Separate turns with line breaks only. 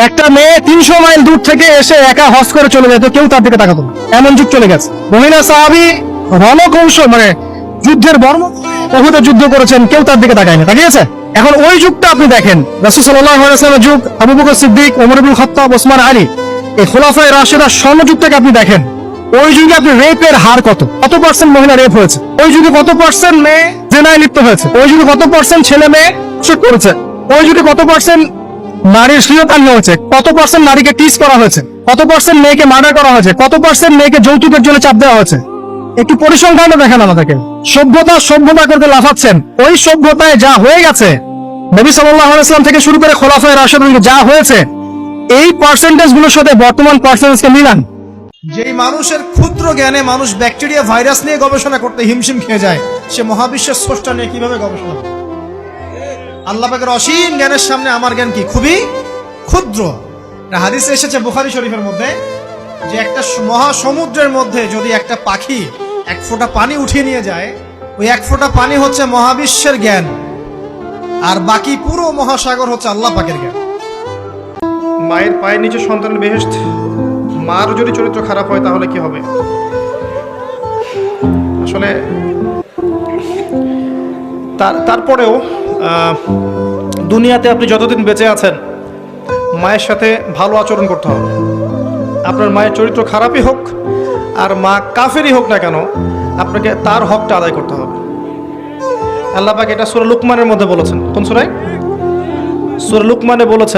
একটা মেয়ে 300 মাইল দূর থেকে এসে একা হজ করে চলে যেত, কেউ তার দিকে তাকাতো না, এমন যুগ চলে গেছে। মহিলা সাহাবী রণকৌশল মানে যুদ্ধের বর্ম উহুদে যুদ্ধ করেছেন, কেউ তার দিকে তাকায় না, তাকিয়েছে। এখন ওই যুগটা আপনি দেখেন, রাসূল সাল্লাল্লাহু আলাইহি ওয়াসাল্লামের যুগ, আবু বকর সিদ্দিক, ওমর ইবনুল খাত্তাব, ওসমান আলী, এই খুলাফায়ে রাশিদার স্বর্ণযুগটাকে আপনি দেখেন। ওই যুগে আপনি রেপের হার কত পার্সেন্ট মহিলা রেপ হয়েছে, ওই যুগে কত পার্সেন্ট মেয়ে জেনায় লিপ্ত হয়েছে, ওই যুগে কত পার্সেন্ট ছেলে মেয়ে শুট করেছে, ওই যুগে কত পার্সেন্ট নারীর শ্লীলতাহানি হয়েছে, কত পার্সেন্ট নারীকে টিজ করা হয়েছে, কত পার্সেন্ট মেয়েকে মার্ডার করা হয়েছে, কত পার্সেন্ট মেয়েকে যৌতুকের জন্য চাপ দেওয়া হয়েছে। একটু পরিসংখ্যানটা দেখেন আমাদেরকে। সভ্যতা করতে লাফাচ্ছেন, ওই সভ্যতায় যা হয়ে গেছে নবী সাল্লাল্লাহু আলাইহি ওয়াসাল্লাম থেকে শুরু করে খোলাফায়ে রাশিদিন যা হয়েছে, এই পার্সেন্টেজ গুলোর সাথে বর্তমান পার্সেন্টেজকে মিলান।
যেই মানুষের ক্ষুদ্র জ্ঞানে মানুষ ব্যাকটেরিয়া ভাইরাস নিয়ে গবেষণা করতে হিমশিম খেয়ে যায়, সে মহাবিশ্বের স্রষ্টা নিয়ে কিভাবে গবেষণা করবে? আল্লাহ পাকের অসীম জ্ঞানের সামনে আমার জ্ঞান কি? খুবই ক্ষুদ্র। হাদিসে এসেছে বুখারী শরীফের মধ্যে যে একটা মহাসমুদ্রের মধ্যে যদি একটা পাখি এক ফোঁটা পানি উঠিয়ে নিয়ে যায়, ওই এক ফোঁটা পানি হচ্ছে মহাবিশ্বের জ্ঞান, আর বাকি পুরো মহাসাগর হচ্ছে আল্লাহ পাকের জ্ঞান। মায়ের পায়ের নিচে সন্তানের বেহেশত, মার যদি চরিত্র খারাপ হয় তাহলে কি হবে? আসলে তারপরেও দুনিয়াতে আপনি যতদিন বেঁচে আছেন মায়ের সাথে ভালো আচরণ করতে হবে। আপনার মায়ের চরিত্র খারাপই হোক আর মা কাফেরই হোক না কেন, আপনাকে তার হকটা আদায় করতে হবে। আল্লাহ পাক এটা সূরা লুকমানের মধ্যে বলেছেন। কোন সূরায়? সূরা লুকমানে বলেছেন।